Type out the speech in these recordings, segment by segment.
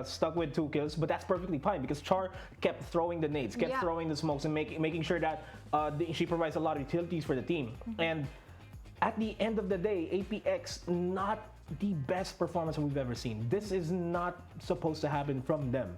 stuck with 2 kills, but that's perfectly fine because Char kept throwing the nades, kept throwing the smokes, and making sure that she provides a lot of utilities for the team. And at the end of the day, APX not the best performance we've ever seen. This is not supposed to happen from them.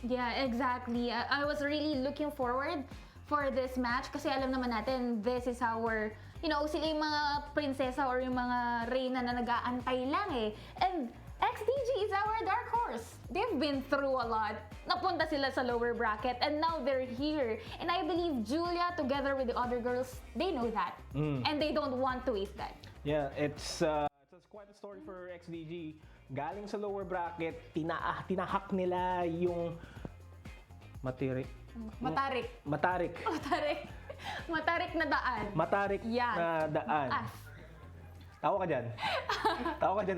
Yeah, exactly. I was really looking forward for this match kasi alam naman natin this is our, sila yung mga prinsesa or yung mga reyna na nag-aantay lang eh. And XDG is our dark horse. They've been through a lot. Napunta sila sa lower bracket and now they're here. And I believe Julia together with the other girls, they know that. And they don't want to waste that. Yeah, it's quite a story for XDG. Galing sa lower bracket, tinahak nila yung Matarik na daan. Matarik na daan. Tawa ka dyan.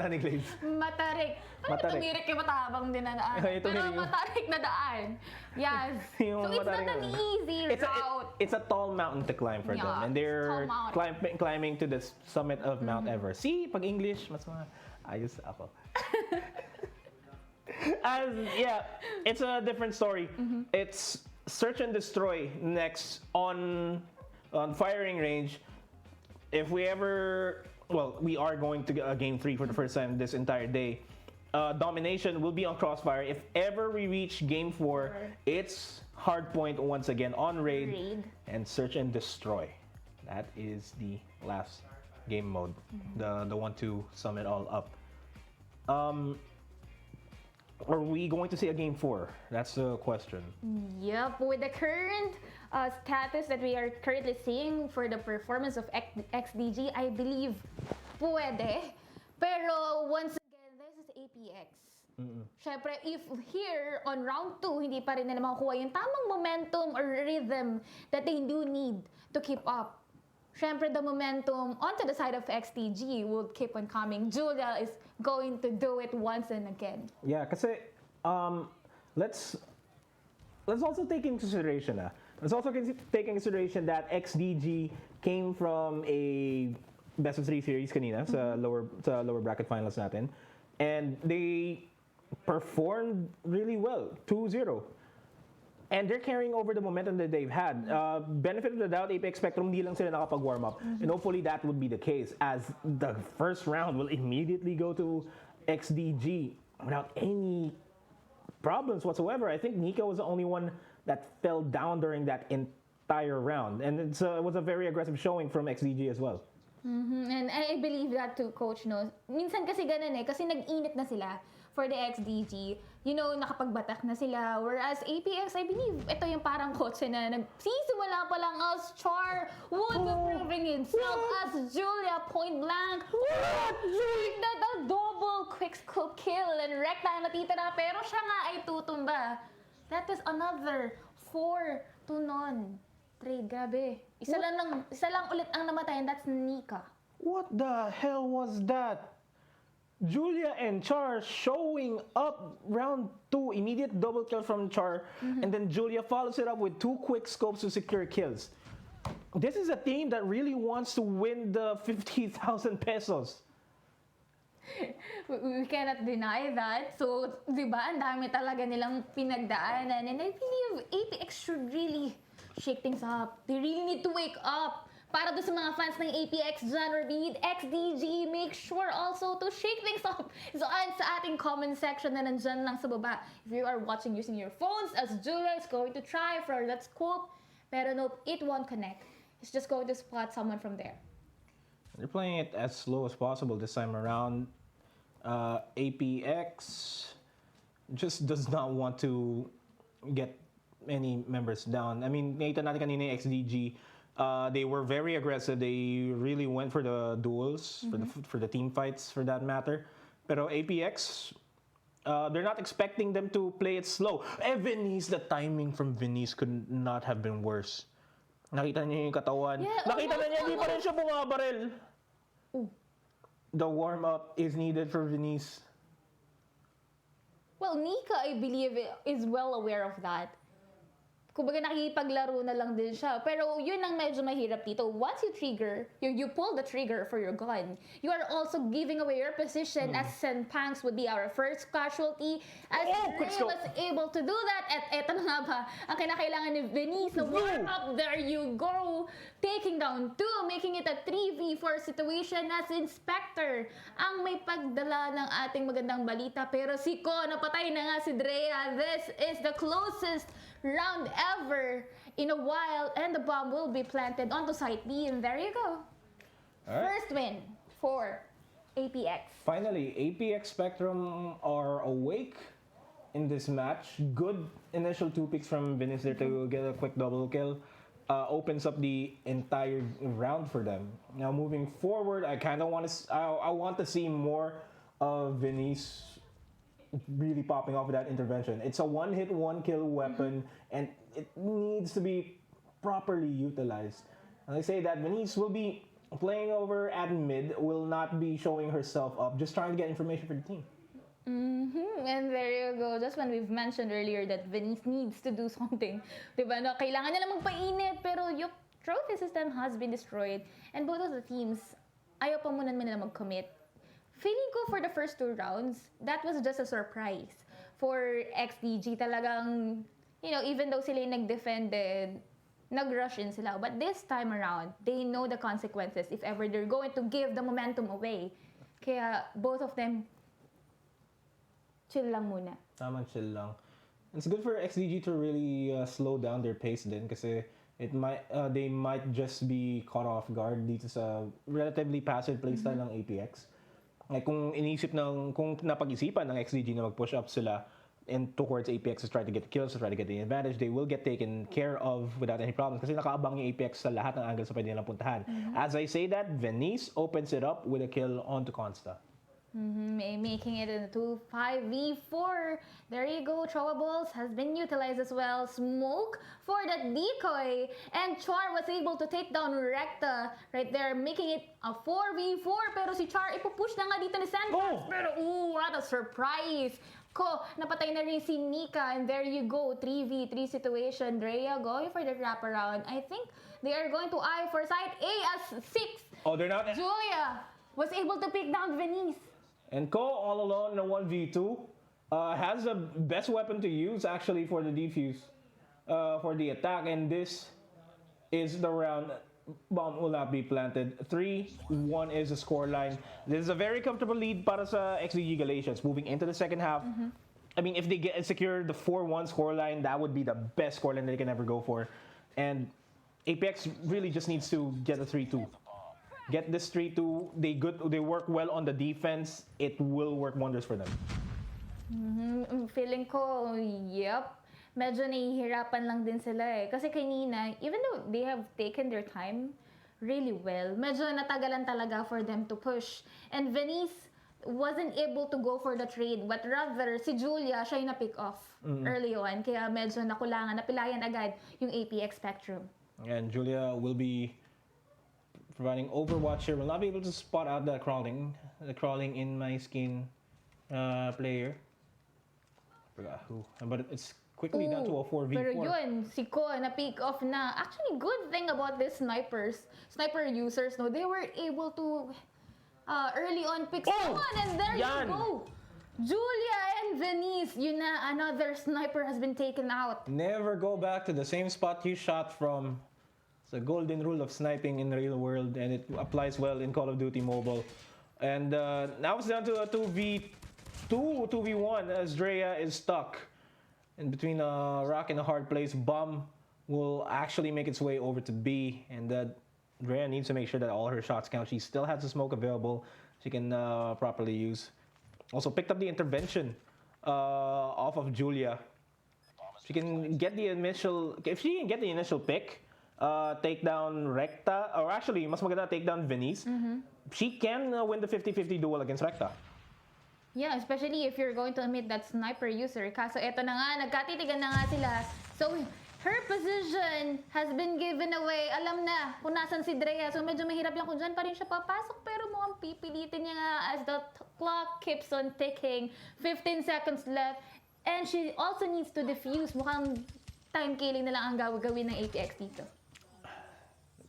Honey Glaze. Matarik. Tumirik yung matabang din na daan. Pero matarik na daan. Yes. So it's not an easy route. It's a tall mountain to climb for them. And they're climbing to the summit of Mount Everest. See, pag English, mas ayos ako. It's a different story. It's search and destroy next on firing range. If we ever, we are going to game 3 for the first time this entire day. Domination will be on Crossfire. If ever we reach game 4, it's hardpoint once again on raid and search and destroy. That is the last game mode, the one to sum it all up. Are we going to see a game 4? That's the question. Yep, with the current status that we are currently seeing for the performance of XDG, I believe pwede. Pero once again, this is APX. Syempre, if here on round 2, hindi pa rin nila makukuha yung tamang momentum or rhythm that they do need to keep up. Syempre, the momentum onto the side of XTG will keep on coming. Julia is going to do it once and again. Yeah, kasi let's also take into consideration that XDG came from a best of 3 series kanina sa lower bracket finals natin, and they performed really well, 2-0. And they're carrying over the momentum that they've had. Benefit of the doubt, Apex Spectrum, hindi lang sila nakapag-warm up. And hopefully that would be the case, as the first round will immediately go to XDG without any problems whatsoever. I think Nika was the only one that fell down during that entire round. And it was a very aggressive showing from XDG as well. And I believe that too, Coach. No? Minsan kasi ganun kasi nag-init na sila for the XDG. Nakapagbatak na sila. Whereas APX, I believe, ito yung parang kotse na nagsisimula pa lang as Char would be proving himself as Julia point blank. What? That a double quick scope kill and wreck na natitira, pero siya nga ay tutumba. That is another 4-0 trade. Grabe. Isa lang ulit ang namatay, and that's Nika. What the hell was that? Julia and Char showing up round 2, immediate double kill from Char, and then Julia follows it up with 2 quick scopes to secure kills. This is a team that really wants to win the 50,000 pesos. We cannot deny that. So, di ba, ang dami talaga nilang pinagdaanan. And I believe APX should really shake things up. They really need to wake up. Para doon sa mga fans ng APX dyan or be it XDG, make sure also to shake things up. So, sa ating comment section na nandyan lang sa baba. If you are watching using your phones, as Julia is going to try for that scope, pero nope, it won't connect. It's just going to spot someone from there. They're playing it as slow as possible this time around. APX just does not want to get any members down. I mean, nakita natin kanina yung XDG. They were very aggressive. They really went for the duels, for the team fights, for that matter. Pero APX, they're not expecting them to play it slow. Venice, the timing from Venice could not have been worse. Nakita niyo yung katawan. Yeah, Nakita na niya, hindi pa rin siya bumabaril. The warm-up is needed for Venice. Well, Nika, I believe, is well aware of that. kumbaga nakikipaglaro na lang din siya. Pero yun ang medyo mahirap dito. Once you trigger, you pull the trigger for your gun, you are also giving away your position as Senpangs would be our first casualty. As Ray was able to do that, at eto na nga ba, ang kinakailangan ni Venice, the warm up, there you go, taking down 2, making it a 3v4 situation as Inspector. Ang may pagdala ng ating magandang balita, pero si Ko, napatay na nga si Drea. This is the closest round ever in a while, and the bomb will be planted onto site B, and there you go. Right. First win for APX. Finally, APX Spectrum are awake in this match. Good initial 2 picks from Venice there to get a quick double kill. Opens up the entire round for them. Now moving forward, I kind of want to I want to see more of Venice really popping off with that intervention. It's a 1-hit, 1-kill weapon, and it needs to be properly utilized. And I say that Venice will be playing over at mid, will not be showing herself up, just trying to get information for the team. And there you go. Just when we've mentioned earlier that Venice needs to do something. Diba? No, kailangan nila magpainit, pero yung trophy system has been destroyed. And both of the teams, ayaw pa muna nila mag-commit. Feeling ko for the first 2 rounds, that was just a surprise. For XDG, talagang, even though sila yung nag-defended, nag-rush in sila. But this time around, they know the consequences if ever they're going to give the momentum away. Kaya both of them, chill lang muna. Tamang chill lang. It's good for XDG to really slow down their pace din kasi they might just be caught off guard dito sa relatively passive playstyle ng APX. Like kung napag-isipan ng XDG na mag-push up sila and towards APX to try to get the kills, to try to get the advantage, they will get taken care of without any problems kasi nakaabang yung APX sa lahat ng angles sa pwede nilang puntahan. As I say that, Venice opens it up with a kill onto Consta. Making it into 5v4. There you go. Throwables has been utilized as well. Smoke for the decoy. And Char was able to take down Recta right there, making it a 4v4. Pero si Char ipupush na nga dito ni Sandbox. Pero what a surprise. Ko, napatay na rin si Nika. And there you go. 3v3 situation. Drea going for the wraparound. I think they are going to eye for side A as 6. Oh, they're not. Julia was able to pick down Venice. And Ko, all alone in a 1v2, has the best weapon to use actually for the defuse, for the attack. And this is the round. Bomb will not be planted. 3-1 is the scoreline. This is a very comfortable lead para sa XDG Galatians. Moving into the second half, I mean, if they secure the 4-1 scoreline, that would be the best scoreline they can ever go for. And Apex really just needs to get a 3-2. Get this 3-2. They work well on the defense. It will work wonders for them. Feeling ko, yep. Medyo nahihirapan lang din sila eh. Kasi kanina, even though they have taken their time really well, medyo natagalan talaga for them to push. And Venice wasn't able to go for the trade, but rather si Julia, siya yung na-pick off early on. Kaya medyo napilayan agad yung APX Spectrum. And Julia will be providing Overwatch here. Will not be able to spot out the crawling in my skin player. I forgot who, but it's quickly down to a 4v4. Pero yun, si Ko na-pick off na. Actually, good thing about these sniper users, no, they were able to early on pick someone, and there you go. Julia and Venice, yun na, another sniper has been taken out. Never go back to the same spot you shot from. It's a golden rule of sniping in the real world, and it applies well in Call of Duty Mobile. And now it's down to a 2v1 as Drea is stuck in between a rock and a hard place. Bomb will actually make its way over to B, and Drea needs to make sure that all her shots count. She still has the smoke available she can properly use. Also picked up the intervention off of Julia. She can get the initial, if she can get the initial pick, take down Recta, or actually, mas maganda take down Venice, she can win the 50-50 duel against Recta. Yeah, especially if you're going to admit that sniper user. Kaso eto na nga, nagkatitigan na nga sila. So, her position has been given away. Alam na kung nasan si Drea. So, medyo mahirap lang kung dyan pa rin siya papasok. Pero mukhang pipilitin niya nga as the clock keeps on ticking. 15 seconds left. And she also needs to defuse. Mukhang time killing na lang ang gawin ng APX dito?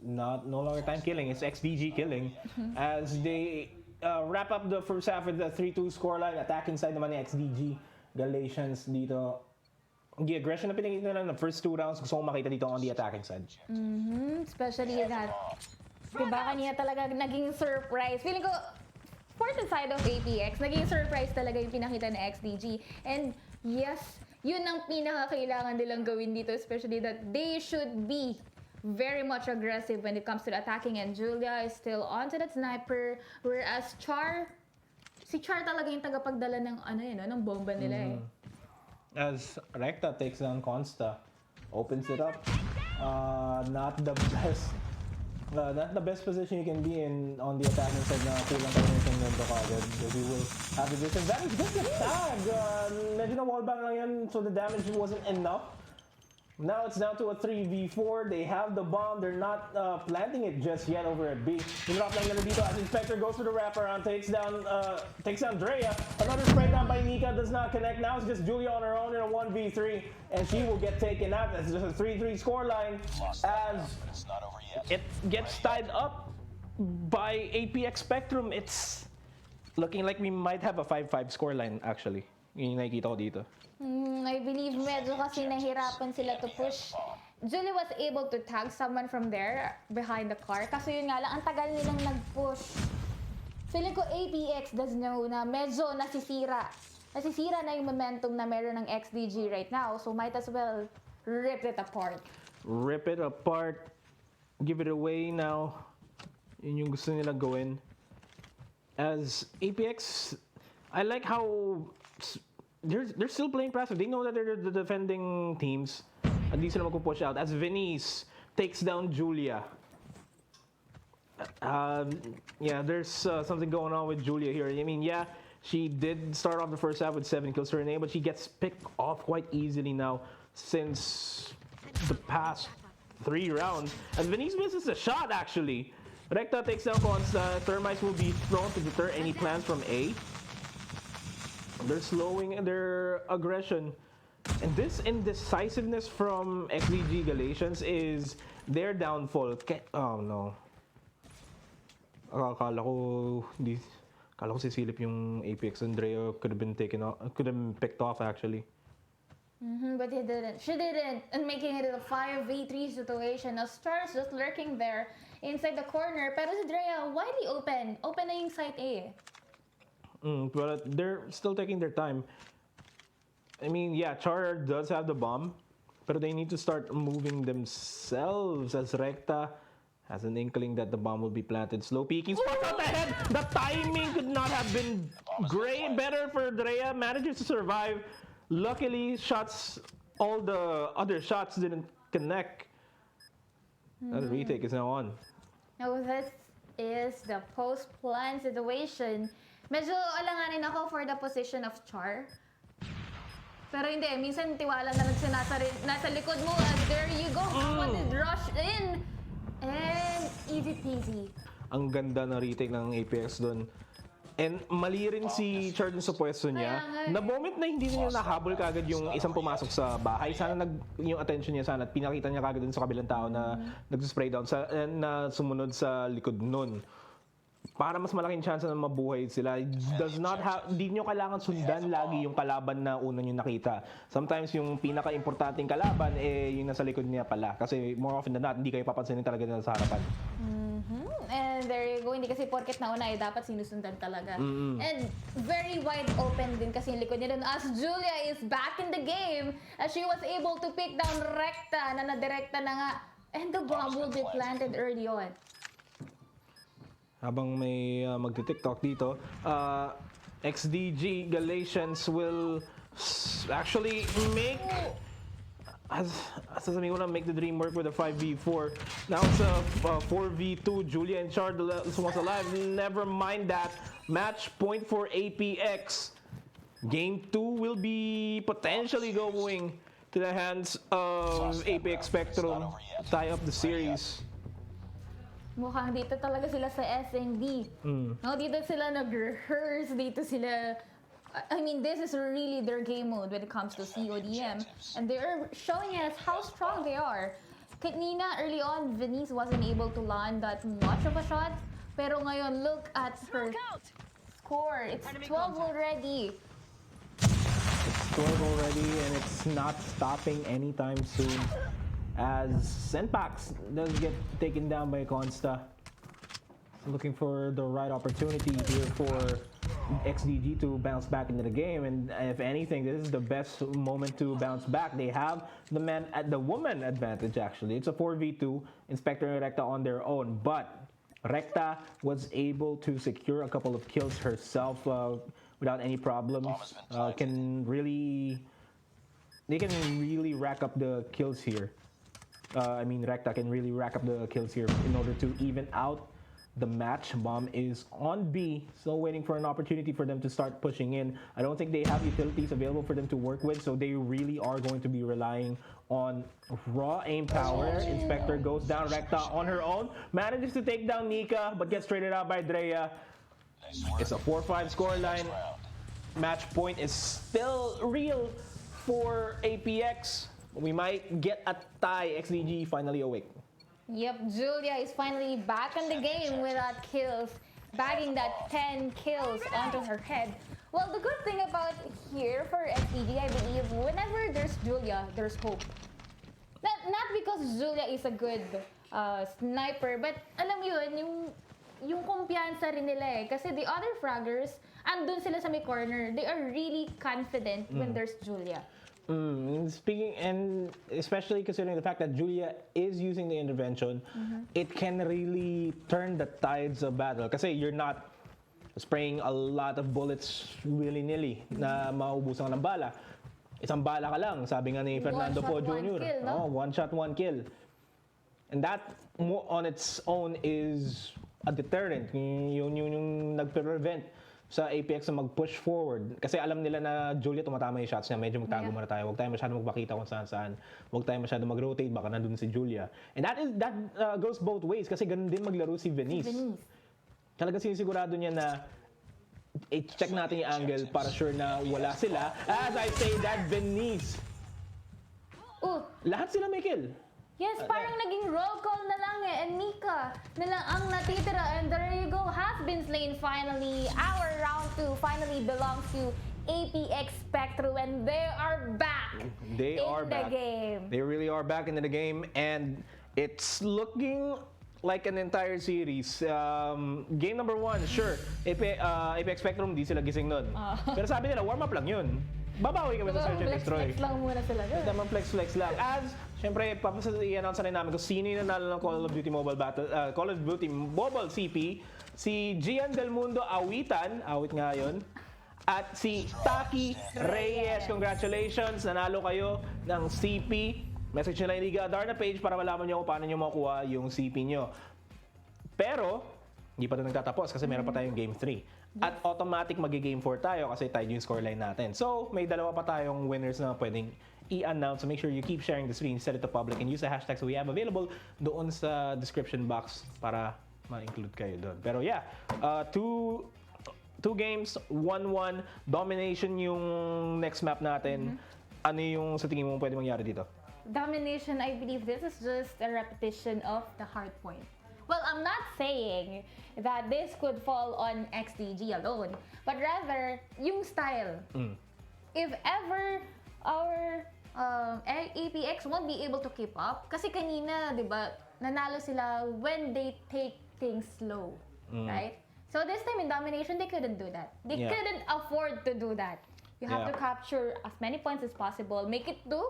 No longer time killing, it's XDG killing. As they wrap up the first half with the 3-2 scoreline, attacking side naman ni XDG. Galatians dito. The aggression na pinakita nila ng first 2 rounds, gusto kong makita dito on the attacking side. Especially that, diba kanina talaga naging surprise. Feeling ko, for the side of APX, naging surprise talaga yung pinakita ng XDG. And yes, yun ang pinaka-kailangan nilang gawin dito, especially that they should be very much aggressive when it comes to the attacking, and Julia is still onto that sniper, whereas si Char talaga yung tagapagdala ng ng bomba nila As Recta takes down Consta, opens it up. Not the best position you can be in on the attacking side na kulang ka rin yung mundo kagad. Because you will have the distance. That is just a tag! Medyo na wallbang lang yan, so the damage wasn't enough. Now it's down to a 3v4. They have the bomb. They're not planting it just yet over at B. Drop lang nila dito as Inspector goes for the wraparound, takes down Drea. Another spray down by Nika does not connect. Now it's just Julia on her own in a 1v3, and she will get taken out. It's just a 3-3 scoreline as it gets tied up by APX Spectrum. It's looking like we might have a 5-5 scoreline actually. Yun yung nakikita ko dito. I believe medyo kasi nahirapan sila to push. Julie was able to tag someone from there behind the car. Kaso yun nga lang, ang tagal nilang nag-push. Feeling ko APX does know na medyo nasisira. Nasisira na yung momentum na meron ng XDG right now. So might as well rip it apart. Rip it apart. Give it away now. Yun yung gusto nila gawin. As APX, I like how they're still playing passive. They know that they're the defending teams. At least sila magpupush out. As Venice takes down Julia. Yeah, there's something going on with Julia here. I mean, yeah, she did start off the first half with 7 kills to her name, but she gets picked off quite easily now since the past 3 rounds. As Venice misses a shot, actually. Recta takes down Consta. Thermites will be thrown to deter any plans from A. They're slowing their aggression. And this indecisiveness from XDG Galatians is their downfall. Oh no. Akala ko sisilip yung Apex. Andrea could have been picked off actually. But he didn't. She didn't. And making it a 5v3 situation. Now Star's just lurking there inside the corner. Pero si Drea widely open. Open na yung site A. But they're still taking their time. I mean, yeah, Char does have the bomb, but they need to start moving themselves as Recta has an inkling that the bomb will be planted. Slow peeking, spot out the head! The timing could not have been better for Drea. Manages to survive. Luckily, all the other shots didn't connect. The retake is now on. Now this is the post-plan situation. Medyo alanganin ako for the position of Char. Pero hindi, minsan tiwala na lang siya nasa likod mo as there you go. Someone is rushed in. And easy peasy. Ang ganda na retake ng APX doon. And mali rin si Char dun sa pwesto niya. Na moment na hindi niya nahabol kagad yung isang pumasok sa bahay, sana yung attention niya sana at pinakita niya kagad dun sa kabilang tao na nag-spray down na sumunod sa likod nun. Para mas malaking chance na mabuhay sila. Hindi nyo kailangan sundan lagi yung kalaban na una nyo nakita. Sometimes yung pinaka-importanting kalaban, yung nasa likod niya pala. Kasi more often than not, hindi kayo papansinin talaga na sa harapan. And there you go. Hindi kasi porket nauna dapat sinusundan talaga. And very wide open din kasi yung likod niya dun. As Julia is back in the game, as she was able to pick down Recta na nadirekta na nga. And the bomb will be planted early on. Habang may magti-TikTok dito, XDG Galatians will actually make make the dream work with a 5v4. Now it's a 4v2. Julia and Char was alive. Never mind that. Match point for APX. Game 2 will be potentially going to the hands of APX Spectrum to tie up the series. Mukhang dito talaga sila sa SND. No, dito sila nag-rehearse, dito sila I mean, this is really their game mode when it comes to CODM. And they're showing us how strong they are. Kanina, early on, Venice wasn't able to land that much of a shot. Pero ngayon, look at her score. It's 12 already. It's 12 already, and it's not stopping anytime soon. As Senpax does get taken down by Consta. Looking for the right opportunity here for XDG to bounce back into the game, and if anything, this is the best moment to bounce back. They have the woman advantage actually. It's a 4v2, Inspector and Recta on their own, but Recta was able to secure a couple of kills herself without any problems. They can really rack up the kills here. Recta can really rack up the kills here in order to even out the match. Bomb is on B, still waiting for an opportunity for them to start pushing in. I don't think they have utilities available for them to work with, so they really are going to be relying on raw aim power. Inspector goes down. Recta on her own manages to take down Nika, but gets traded out by Drea. It's a 4-5 scoreline. Match point is still real for APX. We might get a tie. XDG finally awake. Yep, Julia is finally back in the game without kills, bagging that 10 kills onto her head. Well, the good thing about here for XDG, I believe, whenever there's Julia, there's hope. Not because Julia is a good sniper, but alam mo yun, yung kumpiyansa rin nila eh. Kasi the other fraggers, andun sila sa may corner. They are really confident when there's Julia. Speaking, and especially considering the fact that Julia is using the intervention, it can really turn the tides of battle. Kasi you're not spraying a lot of bullets willy-nilly na maubusan ka ng bala. Isang bala ka lang, sabi nga ni Fernando Po Jr. Kill, no? One shot, one kill. And that on its own is a deterrent. Yung nag-prevent sa APX na mag-push forward. Kasi alam nila na Julia tumatama yung shots niya. Medyo magtago muna tayo. Huwag tayo masyado magpakita kung saan-saan. Huwag tayo masyado mag-rotate. Baka nandun si Julia. And that goes both ways. Kasi ganun din maglaro si Venice. Talaga sinisigurado niya na i-check natin yung angle para sure na wala sila. As I say that, Venice. Lahat sila may kill. Yes, parang naging roll call na lang eh. And Nika na lang ang natitira. And there you go, has been slain finally. Our round 2 finally belongs to APX Spectrum. And they are back in the game. They really are back into the game. And it's looking like an entire series. Game number 1, sure. APX Spectrum, di sila gising nun. Pero sabi nila, warm-up lang yun. Babawi kami sa Search and Destroy. Flex lang muna sila doon. Tamang flex lang. As, syempre, i-announce na rin namin kung sino yung nanalo ng Call of Duty Mobile CP. Si Gian Del Mundo Awitan, awit nga yun. At si Taki Reyes. Congratulations, nanalo kayo ng CP. Message nyo lang yung Liga Adarna page para malaman nyo kung paano nyo makukuha yung CP nyo. Pero, hindi pa ito nagtatapos kasi meron pa tayong Game 3. At automatic magi-Game 4 tayo kasi tied yung scoreline natin. So, may dalawa pa tayong winners na pwedeng i-announce. So, make sure you keep sharing the screen, set it to public, and use the hashtags we have available doon sa description box para ma-include kayo doon. Pero yeah, two games, 1-1, domination yung next map natin. Ano yung sa tingin mo pwede mangyari dito? Domination, I believe this is just a repetition of the hard point. Well, I'm not saying that this could fall on XDG alone, but rather yung style. If ever our APX won't be able to keep up, kasi kanina, di ba, nanalo sila when they take things slow, right? So this time in domination, they couldn't do that. They couldn't afford to do that. You have to capture as many points as possible, make it 2.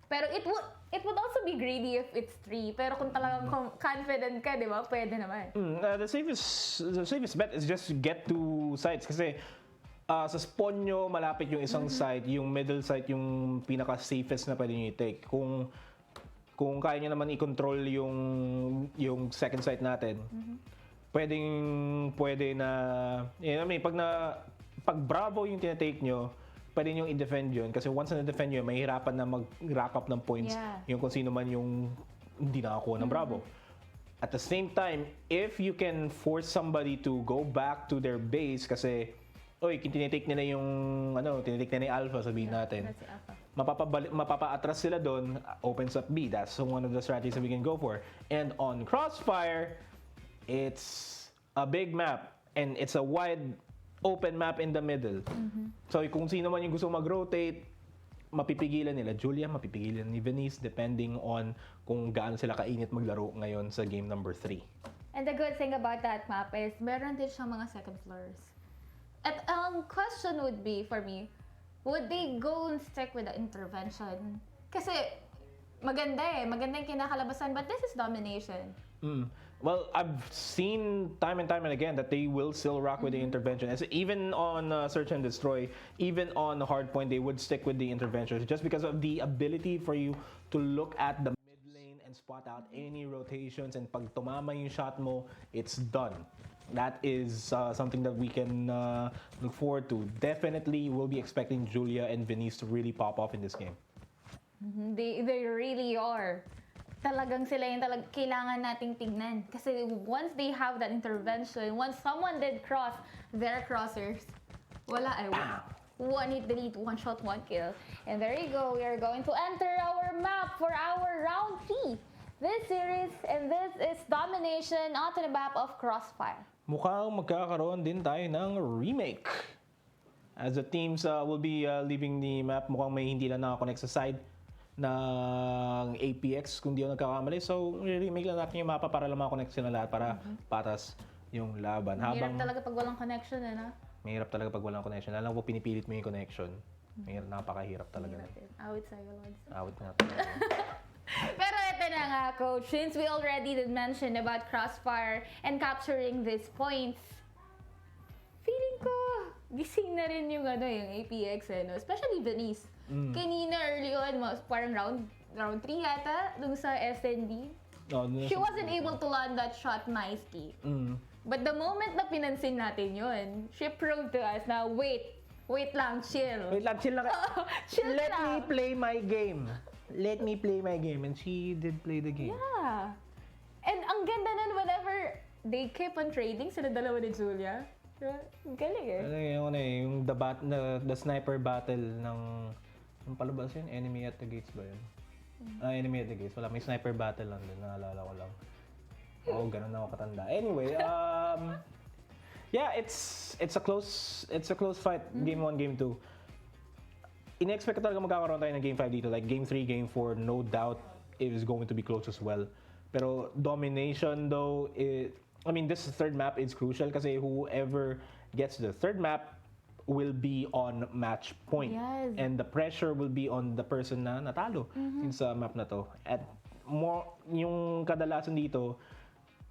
Pero it would also be greedy if it's 3. Pero kung talagang confident ka, di ba, pwede naman. The safest bet is just get to sites. Kasi sa spawn nyo, malapit yung isang site. Yung middle site yung pinaka-safest na pwede nyo i-take. Kung kaya nyo naman i-control yung second site natin, pwede na... Pag Bravo yung tinatake nyo, pwede nyo i-defend yun. Kasi once na-defend nyo, mahirapan na mag-rack up ng points yung kung sino man yung hindi nakakuha ng Bravo. At the same time, if you can force somebody to go back to their base kasi oy, tinitake nila yung, tinitake nila yung alpha, sabihin natin. That's the alpha. Mapapa-atras sila doon, opens up B. That's one of the strategies that we can go for. And on Crossfire, it's a big map and it's a wide open map in the middle. So kung sino man yung gusto mag-rotate, mapipigilan nila Julia, mapipigilan ni Venice depending on kung gaano sila kainit maglaro ngayon sa game number 3. And the good thing about that map is meron din siyang mga second floors. At ang question would be for me, would they go and stick with the intervention? Kasi maganda yung kinakalabasan, but this is domination. Well, I've seen time and again that they will still rock with the intervention. As even on Search and Destroy, even on Hardpoint, they would stick with the intervention just because of the ability for you to look at the mid lane and spot out any rotations. And pag tumama yung shot mo, it's done. That is something that we can look forward to. Definitely, we'll be expecting Julia and Venice to really pop off in this game. They really are. Talagang sila yung kailangan nating tignan. Kasi once they have that intervention, once someone did cross their crossers, wala ay one hit delete, one shot, one kill. And there you go, we are going to enter our map for our round 3. This series, and this is domination onto the map of Crossfire. Mukhang magkakaroon din tayo ng remake. As the teams will be leaving the map, mukhang may hindi lang nakakonect sa side ng APX kung di ako nagkakamali. So, remake lang natin yung mapa para lang makakonect sila lahat para patas yung laban. Mahirap talaga pag walang connection, no? Mahirap talaga pag walang connection. Alam ko, pinipilit mo yung connection. Mahirap, napakahirap talaga. Awit sa'yo, Lods. Awit nga talaga. Pero ito na nga, Coach. Since we already did mention about Crossfire and capturing these points, feeling ko, gising na rin yung APX, no? Especially Venice. Kanina early on, parang round 3 yata, dun sa SND. She wasn't able to land that shot nicely. But the moment na pinansin natin yun, she proved to us na wait lang, chill. Wait lang, chill lang. Chill Let lang. me play my game. Let me play my game. And she did play the game. Yeah. And ang ganda nun whenever they keep on trading sila dalawa ni Julia. Galing eh. Yung the sniper battle ng palabas yun? Enemy at the Gates ba yun? Enemy at the Gates. Wala, may sniper battle lang din. Naalala ko lang. Oo, ganun ako katanda. Anyway, yeah, it's a close fight. Game 1, Game 2. In-expect ko talaga magkakaroon tayo ng Game 5 dito. Like Game 3, Game 4, no doubt it is going to be close as well. Pero domination though, this third map is crucial kasi whoever gets the third map will be on match point. Yes. And the pressure will be on the person na natalo sa map na to. At more, yung kadalasan dito,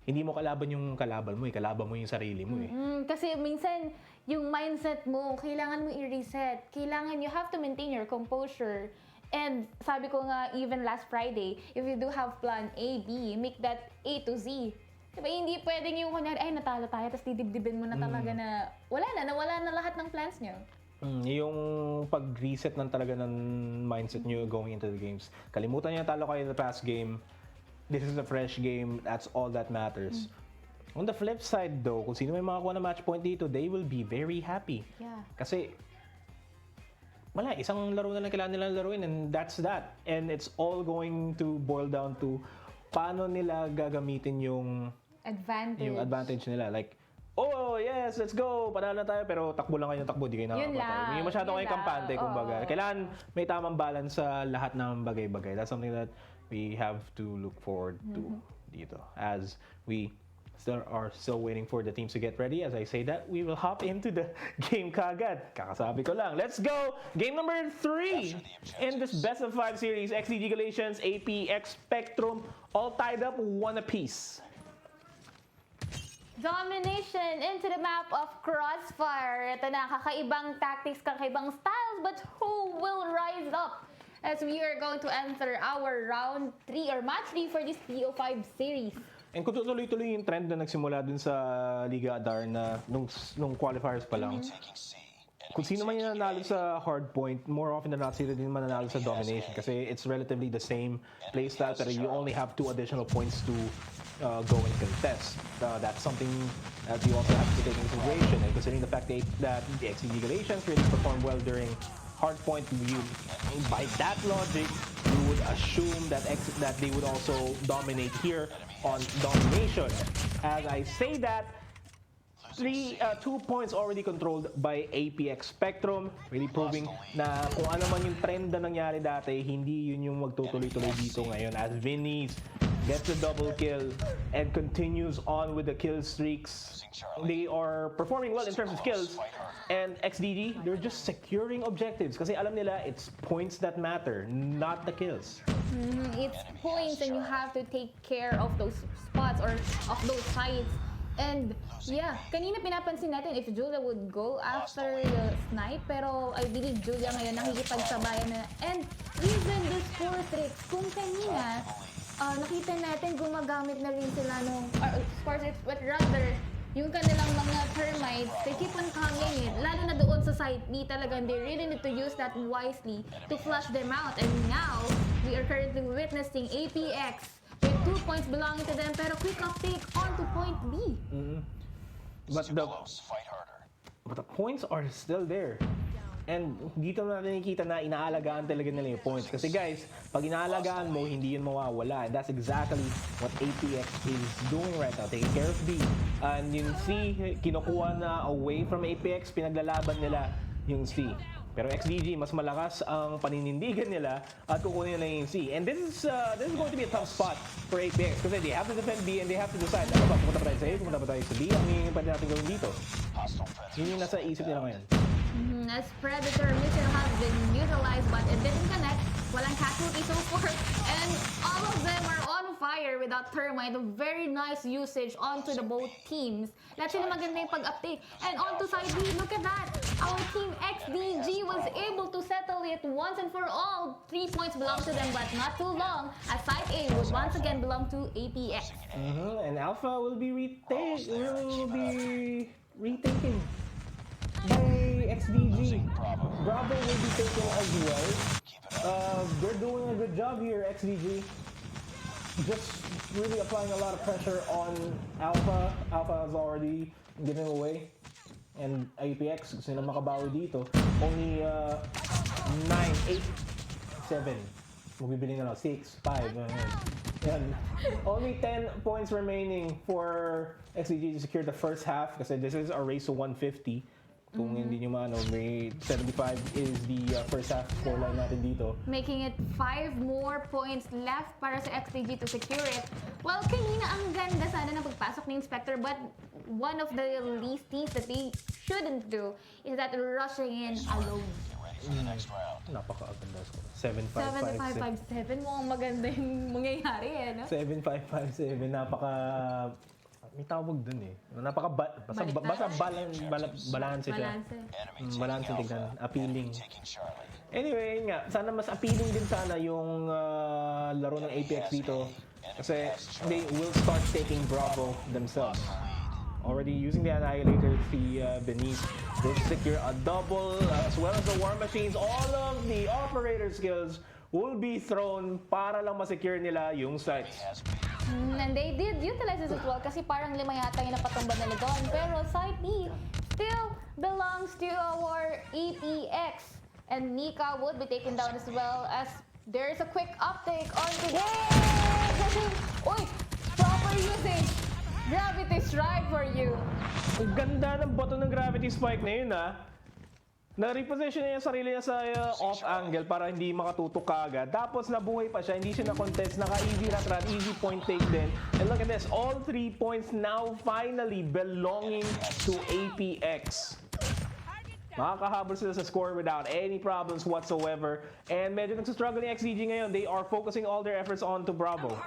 hindi mo kalaban yung kalaban mo, kalaban mo yung sarili mo eh. Kasi minsan, yung mindset mo, kailangan mo i-reset. Kailangan, you have to maintain your composure. And sabi ko nga, even last Friday, if you do have plan A, B, make that A to Z. Diba, hindi pwedeng yung kunyari, ay natalo tayo, tapos didibdibin mo na talaga na nawala na lahat ng plans nyo. Yung pag-reset ng talaga ng mindset nyo going into the games. Kalimutan nyo talo kayo in the past game. This is a fresh game. That's all that matters. On the flip side though, kung sino may makakuha na match point dito, they will be very happy. Yeah. Kasi wala, isang laro na lang kailangan nilang laruin and that's that. And it's all going to boil down to paano nila gagamitin yung advantage nila. Like, oh yes, let's go, panalo na tayo, pero takbo lang kayo ng takbo, di kayo nakakapatay. Hindi masyado kayo kampante, kumbaga. Kailangan may tamang balance sa lahat ng bagay-bagay. That's something that we have to look forward to dito. As we are still waiting for the teams to get ready. As I say that, we will hop into the game kagad. Kakasabi ko lang. Let's go! Game number 3 in this best of 5 series. XDG Galatians, APX Spectrum, all tied up 1 apiece. Domination into the map of Crossfire. Ito na, kakaibang tactics, kakaibang styles, but who will rise up as we are going to enter our round 3 or match 3 for this PO5 series. And kung tuloy-tuloy yung trend na nagsimula dun sa Liga Adarna nung qualifiers pa lang, kung sino man yung nanalo sa hard point, more often than not, sila din mananalo sa domination kasi it's relatively the same playstyle pero you only have 2 additional points to go and contest. That's something that you also have to take into consideration, and considering the fact that the XCG Galatians really performed well during hard point, by that logic, you would assume that they would also dominate here on domination. As I say that, 2 points already controlled by APX Spectrum, really proving na kung ano man yung trend na nangyari dati, hindi yun yung magtutuloy-tuloy dito ngayon as Vinny's gets a double kill and continues on with the kill streaks. They are performing well in terms of kills, and XDG, they're just securing objectives kasi alam nila it's points that matter, not the kills. It's points and you have to take care of those spots or of those sites. And yeah, kanina pinapansin natin if Julia would go after the snipe, pero I believe Julia ngayon nakikipagsabayan na. And even the score tricks, kung kanina, nakita natin gumagamit na rin sila nung, score tricks, but rather, yung kanilang mga termites, they keep on coming in, lalo na doon sa site B talagang, they really need to use that wisely to flush them out. And now, we are currently witnessing APX with 2 points belonging to them, pero quick uptake onto point B. But the points are still there. And dito natin nakikita na inaalagaan talaga nila yung points. Kasi guys, pag inaalagaan mo, hindi yun mawawala. And that's exactly what APX is doing right now. Taking care of B. And yung C, kinukuha na away from APX, pinaglalaban nila yung C. Pero XDG, mas malakas ang paninindigan nila at kukunin nila yung C. And this is going to be a tough spot for APX kasi they have to defend B and they have to decide, ano ba, pumunta ba tayo sa A, pumunta ba tayo sa B, ang yung pwede natin gawin dito. Yun yung nasa isip nila ngayon. As Predator missile has been utilized but it didn't connect, walang casualty so far, and all of them are on fire with that termite. Very nice usage onto the both teams. Lahat sila maganda yung pag-uptake. And onto side B, look at that! Our team XDG was able to settle it once and for all. 3 points belong to them but not too long, as side A would once again belong to APX. And Alpha will be retaking by XDG. Bravo will be taken as well. They're doing a good job here, XDG. Just really applying a lot of pressure on Alpha. Alpha has already given away. And APX, gusto nila makabawi dito. Only 9, 8, 7. Magbibili na lang 6, 5. Yan. Only 10 points remaining for XDG to secure the first half kasi this is a race to 150. Kung hindi nyo maano, may 75 is the first half scoreline natin dito. Making it 5 more points left para sa XTG to secure it. Well, kanina ang ganda sana ng pagpasok ni Inspector, but one of the least things that they shouldn't do is that rushing in alone. Napaka-aganda score. 7-5-5-7. 7-5-5-7 mo ang maganda yung mangyayari eh, no? 7-5-5-7, may tawag dun eh. Basta balance siya. Balance tignan. Appealing. Anyway, nga, sana mas appealing din sana yung laro ng APX dito. Kasi they will start taking Bravo themselves. Already using the Annihilator, the Beneath will secure a double as well as the War Machines. All of the operator skills will be thrown para lang ma-secure nila yung sites. And they did utilize this as well kasi parang 5 yata yung napatumba nila doon. Pero side B still belongs to our APX. And Nika would be taken down as well as there's a quick uptake onto the... Uy! Proper usage! Gravity strike for you! Ang ganda ng bato ng gravity spike na yun Na-reposition niya yung sarili niya sa off angle para hindi makatutok kaagad. Tapos nabuhay pa siya, hindi siya na-contest, naka-easy rat, easy point take din. And look at this, all 3 points now finally belonging to APX. Makakahabol sila sa score without any problems whatsoever. And medyo nagsastruggle yung XDG ngayon. They are focusing all their efforts on to Bravo.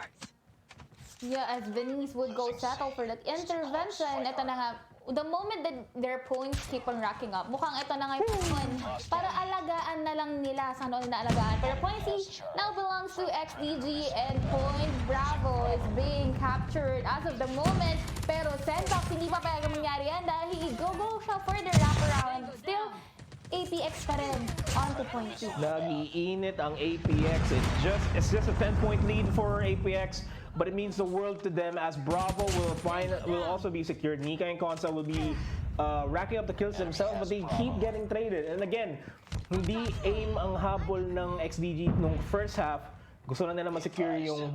Yeah, as Venice would go settle for that intervention, ito na nga, the moment that their points keep on racking up, mukhang ito na nga yung para alagaan na lang nila sa ano na alagaan. Pero point C now belongs to XDG and point Bravo is being captured as of the moment. Pero Sendox, hindi pa pwede mangyari yan dahil go siya for the wraparound. Still, APX pa rin on to point 2. Nag-iinit ang APX. It's just a 10-point lead for APX, but it means the world to them as Bravo will also be secured. Nika and Konsa will be racking up the kills themselves, but they keep getting traded. And again, hindi aim ang habol ng XDG nung first half. Gusto na nila ma-secure yung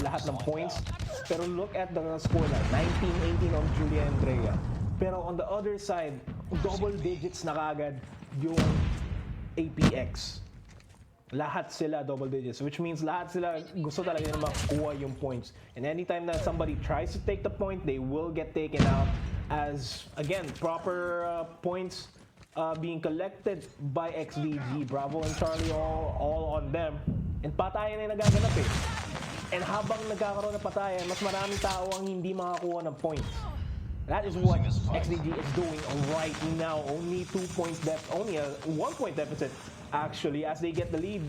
lahat ng points. Pero look at the scoreline, 19-18 on Julia and Drea. Pero on the other side, double digits na kagad yung APX. Lahat sila double digits, which means lahat sila gusto talaga na makuha yung points. And anytime that somebody tries to take the point, they will get taken out as, again, proper points being collected by XDG. Bravo and Charlie all on them. And patayan ay nagaganap eh. And habang nagkakaroon ng patayan, mas maraming tao ang hindi makakuha ng points. That is what XDG is doing right now. Only 2 points deficit, only a 1 point deficit actually, as they get the lead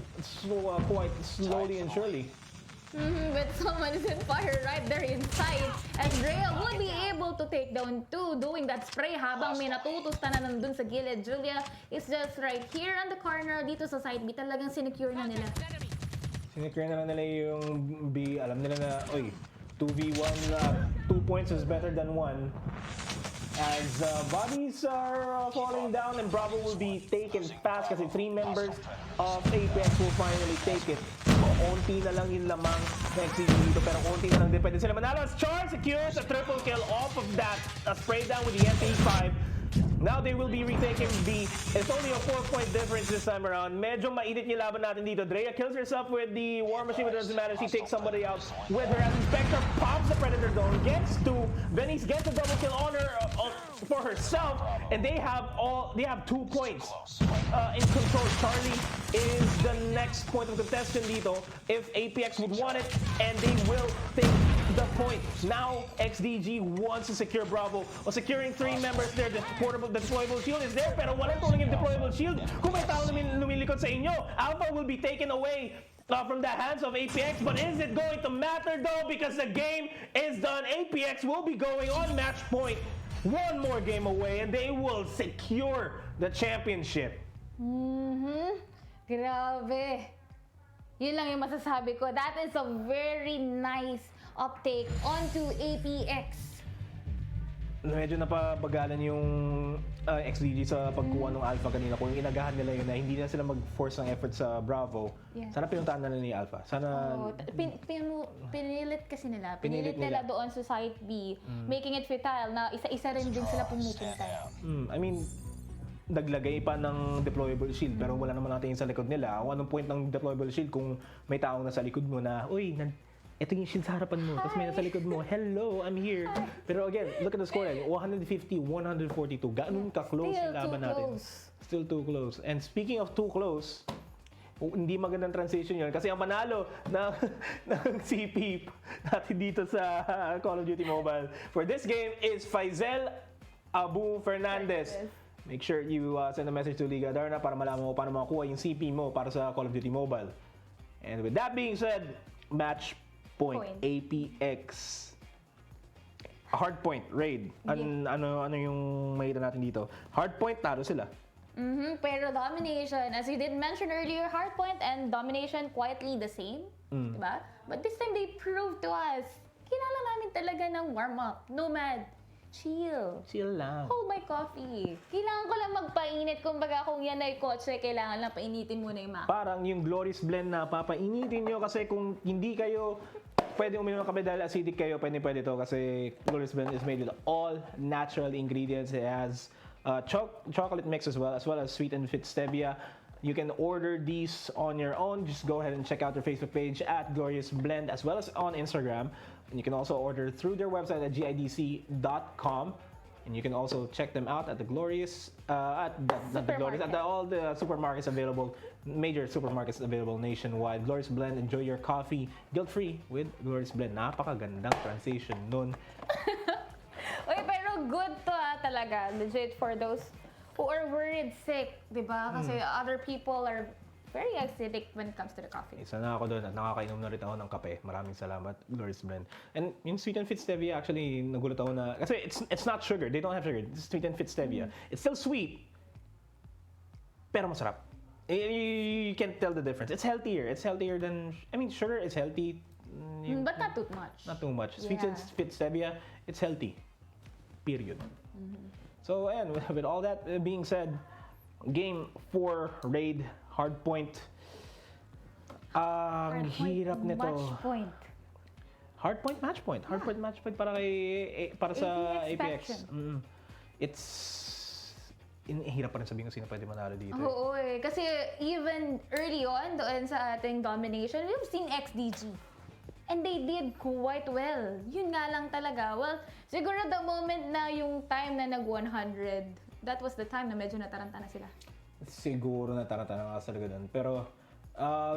quite slowly and surely. But someone is in fire right there inside. As Drea will be able to take down 2 doing that spray habang may natutusta na nandun sa gilid. Julia is just right here on the corner dito sa side B. Talagang sinecure na nila. Sinecure na nila yung B. Alam nila na, 2v1, 2 points is better than 1. As bodies are falling down and Bravo will be taken fast kasi 3 members of Apex will finally take it. Onti na lang yung lamang na XCG dito, pero onti na lang din pwede sila manalo. As Char secures a triple kill off of that spray down with the MP5. Now they will be retaking B. It's only a 4-point difference this time around. Medyo mainit yung laban natin dito. Drea kills herself with the War Machine, but it doesn't matter. She takes somebody out with her. As Inspector pops the Predator Dome, gets 2. Venice gets a double kill on her for herself, and they have 2 points in control. Charlie is the next point of contention dito if APX would want it, and they will take the point. Now XDG wants to secure Bravo. Securing 3 members there. The deployable shield is there, pero walang tulong yung deployable shield. Kung may tao lumilikod sa inyo, Alpha will be taken away from the hands of APX. But is it going to matter though? Because the game is done. APX will be going on match point. 1 more game away and they will secure the championship. Grabe. Yun lang yung masasabi ko. That is a very nice uptake onto APX. Medyo napabagalan yung XDG sa pagkuha ng Alpha kanina. Kung inagahan nila yun na hindi na sila mag-force ng effort sa Bravo, sana pinuntahan na nila ni Alpha. Sana... Pinilit kasi nila. Pinilit nila doon sa site B, making it futile na isa-isa rin din sila pumupunta. I mean, naglagay pa ng deployable shield pero wala naman natin sa likod nila. Anong point ng deployable shield kung may taong nasa likod mo na, ito yung shield sa harapan mo, tapos may nasa likod mo, hello, I'm here. Pero again, look at the score, 150, 142. Ganun ka-close yung laban natin. Still too close. And speaking of too close, hindi magandang transition yun. Kasi ang manalo ng CP natin dito sa Call of Duty Mobile for this game is Faisal Abu Fernandez. Make sure you send a message to Liga Adarna para malaman mo paano makakuha yung CP mo para sa Call of Duty Mobile. And with that being said, match point. APX. Hard point, raid. Ano yung makita natin dito? Hard point, talo sila. Pero domination, as you did mention earlier, hard point and domination quietly the same. Diba? But this time they proved to us, kilala namin talaga ng warm-up. Nomad. Chill. Chill lang. Hold my coffee. Kailangan ko lang magpainit. Kumbaga kung yan ay kotse, kailangan lang painitin muna yung Parang yung Glorious Blend na papainitin nyo kasi kung hindi kayo pwede uminom ng kape dahil acidic kayo, pwede to kasi Glorious Blend is made with all natural ingredients. It has chocolate mix as well as sweet and fit stevia. You can order these on your own. Just go ahead and check out their Facebook page at Glorious Blend as well as on Instagram. And you can also order through their website at gidc.com. And you can also check them out at the Glorious, all the supermarkets available, major supermarkets available nationwide. Glorious Blend, enjoy your coffee guilt-free with Glorious Blend. Napakagandang transition nun. Uy, pero good to talaga. Legit for those who are worried sick, di ba? Kasi other people are very acidic when it comes to the coffee. Isa na ako doon at nakakainom na rin ako ng kape. Maraming salamat, Glorious Blend. And yung sweet and fit stevia, actually, nagulat ako na... Kasi it's not sugar. They don't have sugar. It's sweet and fit stevia. It's still sweet. pero masarap. You can't tell the difference. It's healthier. It's healthier than, I mean, sugar is healthy. But not too much. Not too much. Yeah. Sweet and fit stevia, it's healthy. Period. So, and with all that being said, Game 4, Raid, Hardpoint. Ang hirap nito. Match point. Hardpoint, match point. Hardpoint, match point para sa APX. It's hirap pa rin sabihin kung sino pwede manalo dito. Oo eh. Kasi even early on, doon sa ating domination, we've seen XDG. And they did quite well. Yun nga lang talaga. Well, siguro the moment na yung time na nag-100, that was the time na medyo nataranta na sila. Siguro nataranta na nga talaga doon. Pero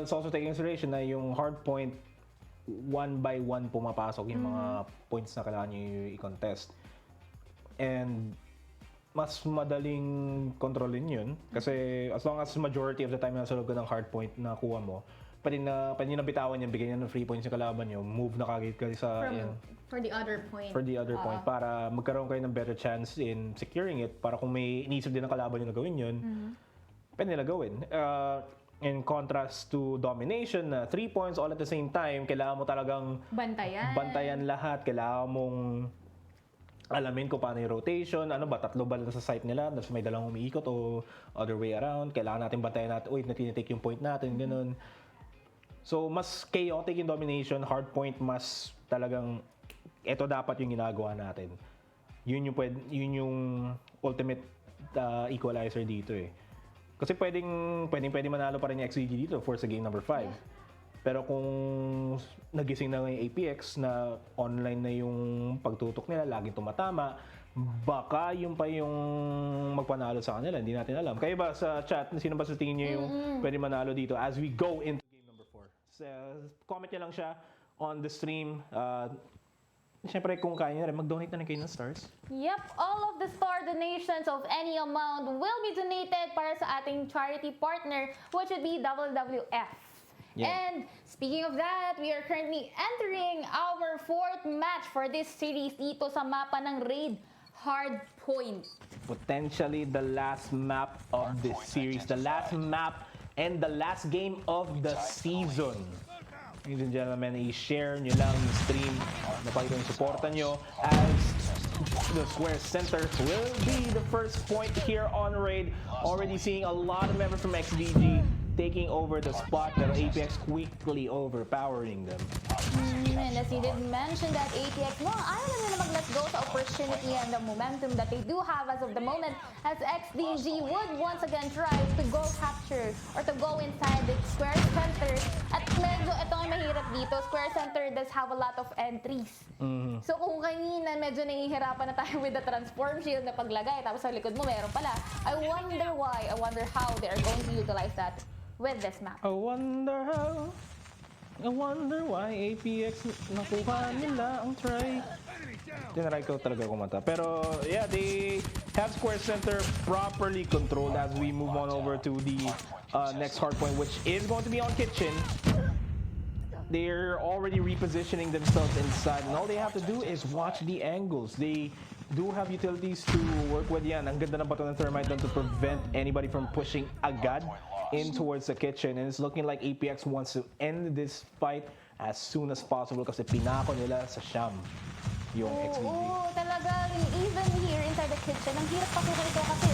it's also taking consideration na yung hardpoint, one by one pumapasok yung mga points na kailangan nyo i-contest. And mas madaling kontrolin yun. Kasi as long as majority of the time nasa loob ka ng hardpoint na kuha mo, pwede nyo na bitawan yan, bigyan nyo ng free points yung kalaban nyo, move na kagad kayo sa... For the other point. For the other point, para magkaroon kayo ng better chance in securing it, para kung may inisip din ng kalaban nyo na gawin yun, pwede nila gawin. In contrast to domination, 3 points all at the same time, kailangan mo talagang bantayan lahat, kailangan mong alamin kung paano yung rotation, ano ba, 3 ba sa site nila, tapos may dalawang umiikot o other way around, kailangan natin bantayan natin, uy, natinitake yung point natin, ganun. So, mas chaotic yung domination, hardpoint, mas talagang, eto dapat yung ginagawa natin. Yun yung ultimate equalizer dito eh. Kasi pwedeng manalo pa rin yung XDG dito for sa game number 5. Yeah. Pero kung nagising na yung APX na online na yung pagtutok nila, laging tumatama, baka yung pa yung magpanalo sa kanila, hindi natin alam. Kayo ba sa chat, sino ba sa tingin nyo yung pwede manalo dito as we go into game number 4? So, comment nyo lang siya on the stream. Siyempre, kung kaya nyo rin, mag-donate na rin kayo ng stars. Yep, all of the star donations of any amount will be donated para sa ating charity partner, which would be WWF. Yeah. And speaking of that, we are currently entering our 4th match for this series dito sa mapa ng Raid, Hardpoint. Potentially the last map of this series, the last map and the last game of the season. Ladies and gentlemen, i-share nyo lang yung stream, napakita yung supportan nyo as the square center will be the first point here on Raid. Already seeing a lot of members from XDG taking over the spot, pero APX quickly overpowering them. And as you did mention that APX, ayaw na nila mag-let go sa opportunity and the momentum that they do have as of the moment, as XDG would once again try to go capture or to go inside the square center. At medyo ito ang mahirap dito, square center does have a lot of entries. So kung kanina medyo nahihirapan na tayo with the transform shield na paglagay, tapos sa likod mo meron pala, I wonder how they are going to utilize that with this map. I wonder why APX nakuha nila ang try. Tinry ko talaga kumanta. Pero yeah, they have square center properly controlled as we move on over to the next hardpoint, which is going to be on kitchen. They're already repositioning themselves inside, and all they have to do is watch the angles. They do have utilities to work with yan. Ang ganda ng bato ng thermite doon to prevent anybody from pushing agad in towards the kitchen, and it's looking like APX wants to end this fight as soon as possible kasi pinako nila sa Sham yung XDG. Oo, talagang even here inside the kitchen, ang hirap pasukin ito kasi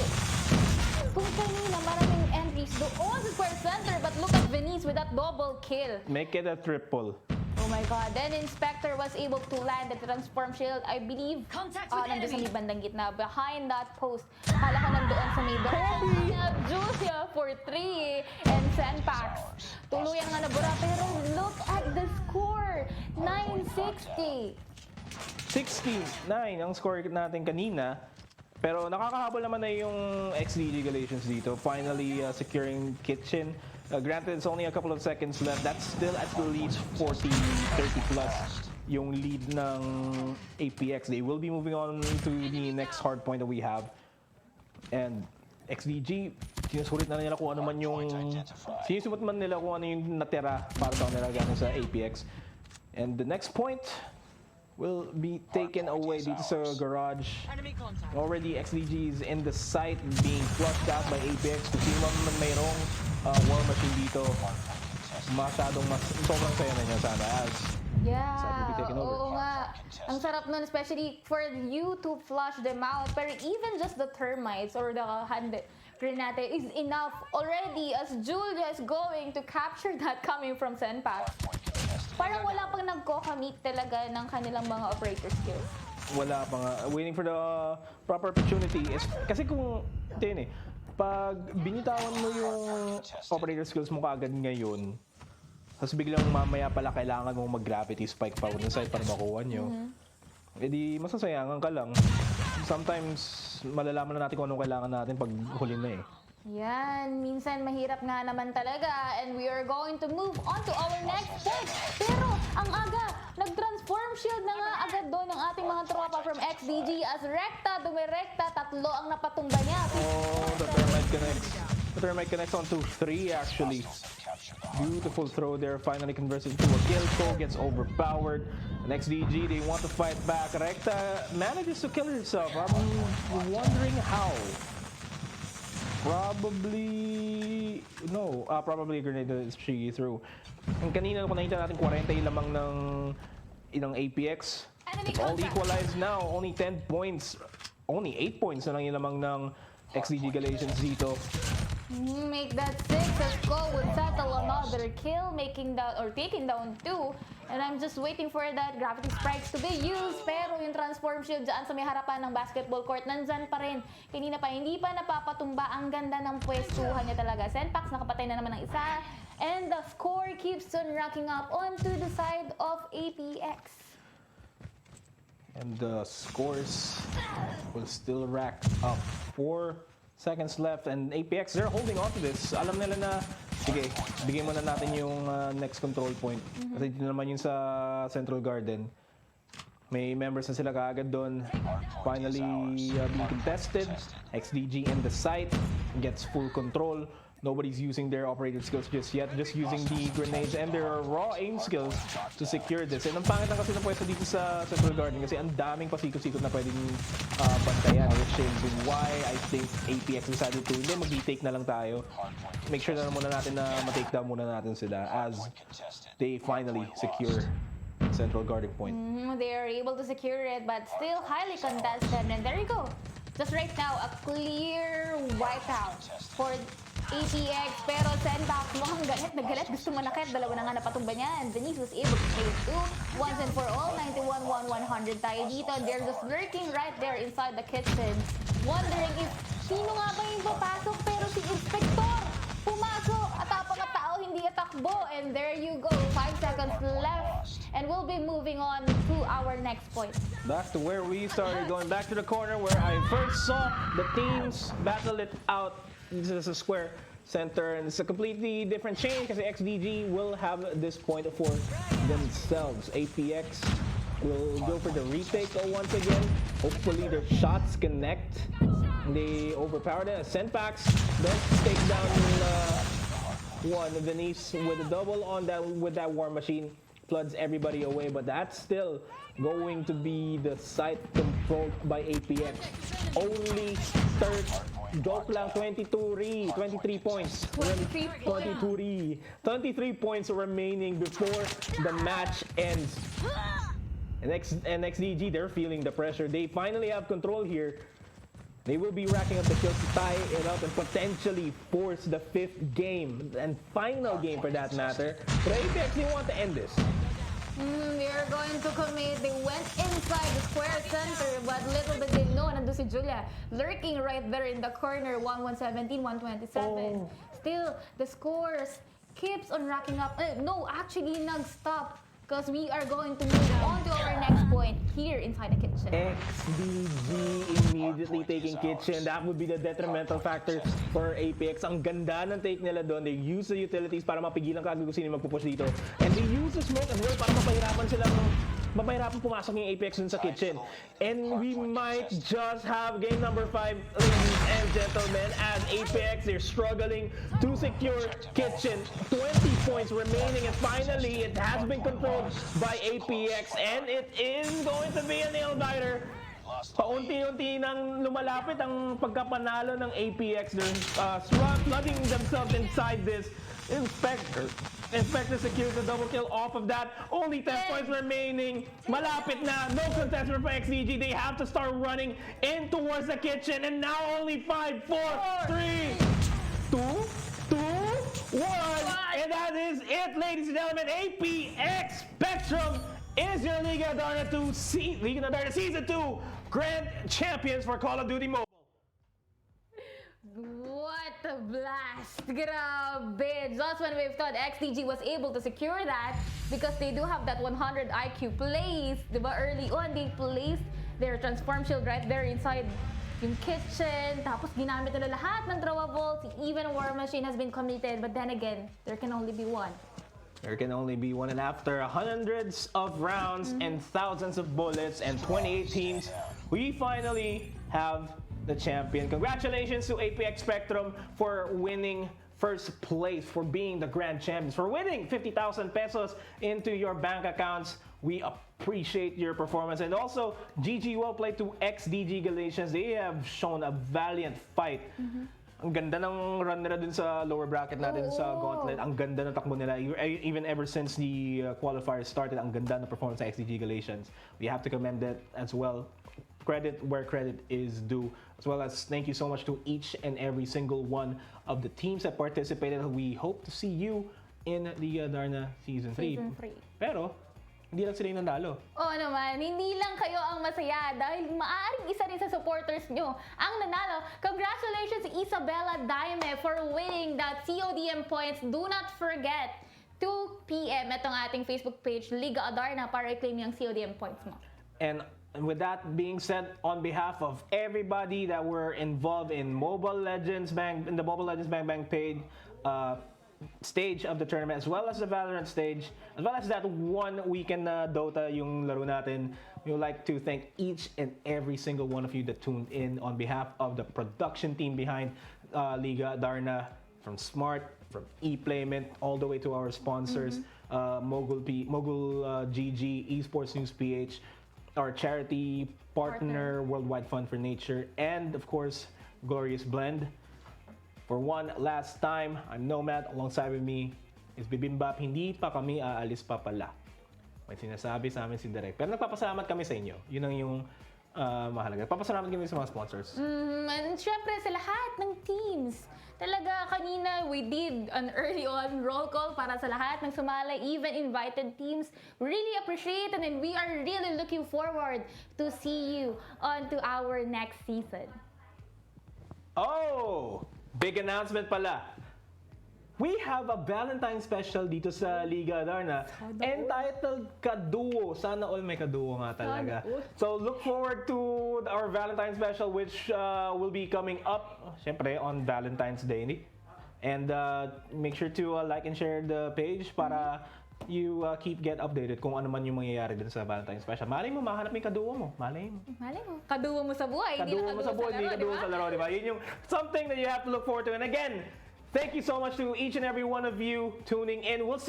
kung kanina maraming entries doon sa square center, but look at Venice with that double kill. Make it a triple. Oh my God. Then Inspector was able to land the transform shield, I believe, nandun sa may bandang gitna, behind that post. Akala ko nandoon sa may Julia for 3 and Senpax. Tuluyang nga nabura, pero look at the score! 960! 69 ang score natin kanina. Pero nakakahabol naman na yung XDG Galatians dito. Finally securing kitchen. Granted, it's only a couple of seconds left. That's still at least 40, 30 plus yung lead ng APX. They will be moving on to the next hard point that we have. And XDG, sinusulit na nila kung ano man yung... Sinusubot man nila kung ano yung natira para sa kanila galing sa APX. And the next point, will be taken away dito sa garage. Already XDG is in the site being flushed out by APX. Kung sino man mayroong war machine dito, sobrang saya na niya sana as Yeah, site will be taken over. oo nga. Ang sarap nun, especially for you to flush them out. Pero even just the termites or the hand grenade is enough already as Julia is going to capture that coming from Senpak. Parang wala pang nagko-commit talaga ng kanilang mga operator skills. Wala pa nga. Waiting for the proper opportunity. Kasi kung, yun eh, pag binitawan mo yung operator skills mo kaagad ngayon, tapos biglang mamaya pala kailangan mong mag-gravity spike pa on the side para makuha nyo, edi masasayangan ka lang. Sometimes, malalaman na natin kung anong kailangan natin pag huli na eh. Yan, minsan mahirap nga naman talaga and we are going to move on to our next point. Pero ang aga, nag-transform shield na nga agad doon ng ating mga tropa from XDG as rekta, dumirekta, tatlo ang napatumba niya. Oh, the Thermite connects. The Thermite connects onto 3 actually. Beautiful throw there, finally converts into a kill. Cole gets overpowered. And XDG, they want to fight back. Rekta manages to kill herself. I'm wondering how. Probably a grenade that she threw. And kanina kung nakita natin 40 yung lamang ng APX. It's all equalized now. Only 10 points. Only 8 points na lang yung lamang ng XDG Galatians dito. Make that 6 as Cole would settle another kill, taking down 2. And I'm just waiting for that gravity spikes to be used. Pero yung transform shield dyan sa may harapan ng basketball court, nandyan pa rin. Kanina pa, hindi pa napapatumba. Ang ganda ng pwestuhan niya talaga. Senpax, nakapatay na naman ng isa. And the score keeps on racking up onto the side of APX. And the scores will still rack up. 4 seconds left. And APX, they're holding on to this. Alam nila na, sige, bigyan muna natin yung next control point. Kasi dito naman yun sa Central Garden. May members na sila kaagad doon. Finally being contested. XDG in the site. Gets full control. Nobody's using their operator skills just yet. Just using the grenades and their raw aim skills to secure this. And ang pangit lang kasi na pwesto dito sa Central Garden kasi ang daming pasikot-sikot na pwedeng bantayan. Which is why I think APX decided to, hindi, mag-retake na lang tayo. Make sure na muna natin na ma-take down muna natin sila as they finally secure Central Garden point. They are able to secure it but still highly contested. And there you go. Just right now, a clear wipeout for APX, pero Senpak mukhang galit na galit. Gusto manakit, dalawa na nga napatumba niya. And Denise was able to play 2. Once and for all, 91-100 tayo dito. And they're just lurking right there inside the kitchen. Wondering if sino nga ba yung papasok, pero si Inspector pumasok at tapang at tao hindi atakbo. And there you go, 5 seconds left. And we'll be moving on to our next point. Back to where we started, going back to the corner where I first saw the teams battle it out. This is a square center and it's a completely different change kasi XDG will have this point for themselves. APX will go for the retake once again. Hopefully their shots connect. They overpowered it. Senpax does take down one. Venice with a double on that with that war machine. Floods everybody away, but that's still going to be the site controlled by APX. Only third. Joke lang, 23 points. 23 points remaining before the match ends. And XDG, they're feeling the pressure. They finally have control here. They will be racking up the kills to tie it up and potentially force the 5th game and final game for that matter. But APX, they want to end this. They're going to commit. They went inside the square center, but little did they know, nandun si Julia lurking right there in the corner. 1-1-17, 1-27. Oh. Still, the scores keeps on racking up. No, actually, nag-stop. Because we are going to move on to our next point here inside the kitchen. XDG immediately taking kitchen. That would be the detrimental factor for APX. Ang ganda ng take nila doon. They use the utilities para mapigilan kagad kung sino magpupush dito. And they use the smoke as well para mapahirapan silang mapahirapan pumasok yung APX dun sa kitchen. And we might just have game number 5, ladies and gentlemen, as APX, they're struggling to secure kitchen. 20 points remaining, and finally, it has been controlled by APX, and it is going to be a nail-biter. Paunti-unti nang lumalapit ang pagkapanalo ng APX. They're flooding themselves inside this Inspector. Inspector secures the double kill off of that. Only 10 points remaining. Malapit na. No contestant for XDG. They have to start running in towards the kitchen. And now only 5, 4, 3, 2, 1. And that is it, ladies and gentlemen. APX Spectrum is your Liga Adarna Season 2 Grand Champions for Call of Duty Mobile. What a blast! Grabe! Just when we've thought XDG was able to secure that because they do have that 100 IQ placed, diba? Early on, they placed their transform shield right there inside yung kitchen. Tapos ginamit nila lahat ng throwables. Even War Machine has been committed. But then again, there can only be one. There can only be one, and after hundreds of rounds and thousands of bullets and 28 teams, we finally have the champion. Congratulations to APX Spectrum for winning first place, for being the grand champions, for winning 50,000 pesos into your bank accounts. We appreciate your performance, and also GG, well played to XDG Galatians. They have shown a valiant fight. Ang ganda ng run nila dun sa lower bracket natin sa Gauntlet. Ang ganda ng takbo nila. Even ever since the qualifiers started, ang ganda ng performance ng XDG Galatians. We have to commend that as well. Credit where credit is due. As well as thank you so much to each and every single one of the teams that participated. We hope to see you in the Adarna Season 3. Season 3. Pero, hindi lang sila yung nanalo. Oo naman, hindi lang kayo ang masaya dahil maaaring isa rin sa supporters nyo ang nanalo. Congratulations Isabella Daime for winning that CODM points. Do not forget, 2 p.m. itong ating Facebook page, Liga Adarna, para i-claim yung CODM points mo. And with that being said, on behalf of everybody that were involved in Mobile Legends Bang, in the Mobile Legends Bang Bang paid stage of the tournament, as well as the Valorant stage, as well as that one weekend na Dota yung laro natin, we would like to thank each and every single one of you that tuned in on behalf of the production team behind Liga Adarna, from Smart, from ePlayment, all the way to our sponsors, Mogul GG, Esports News PH, our charity partner, Worldwide Fund for Nature, and of course, Glorious Blend. For one last time, I'm Nomad. Alongside with me is Beebimbapp. Hindi pa kami aalis pa pala. May sinasabi sa amin si Direk. Pero nagpapasalamat kami sa inyo. Yun ang yung mahalaga. Nagpapasalamat kami sa mga sponsors. And syempre sa lahat ng teams. Talaga kanina we did an early on roll call para sa lahat ng sumali, even invited teams. We really appreciate it, and we are really looking forward to see you on to our next season. Oh! Big announcement pala. We have a Valentine's special dito sa Liga Adarna, entitled Kaduo. Sana all may kaduo nga talaga. So look forward to our Valentine's special, which will be coming up, syempre, on Valentine's Day. And make sure to like and share the page para you get updated kung ano man yung mangyayari dun sa Valentine's special. Malay mo, mahanap mo yung kaduo mo. Malay mo. Malay mo. Kaduo mo sa buhay, hindi Kaduo mo sa buhay, hindi kaduo sa laro, di ba? Yun yung something that you have to look forward to. And again, thank you so much to each and every one of you tuning in. We'll see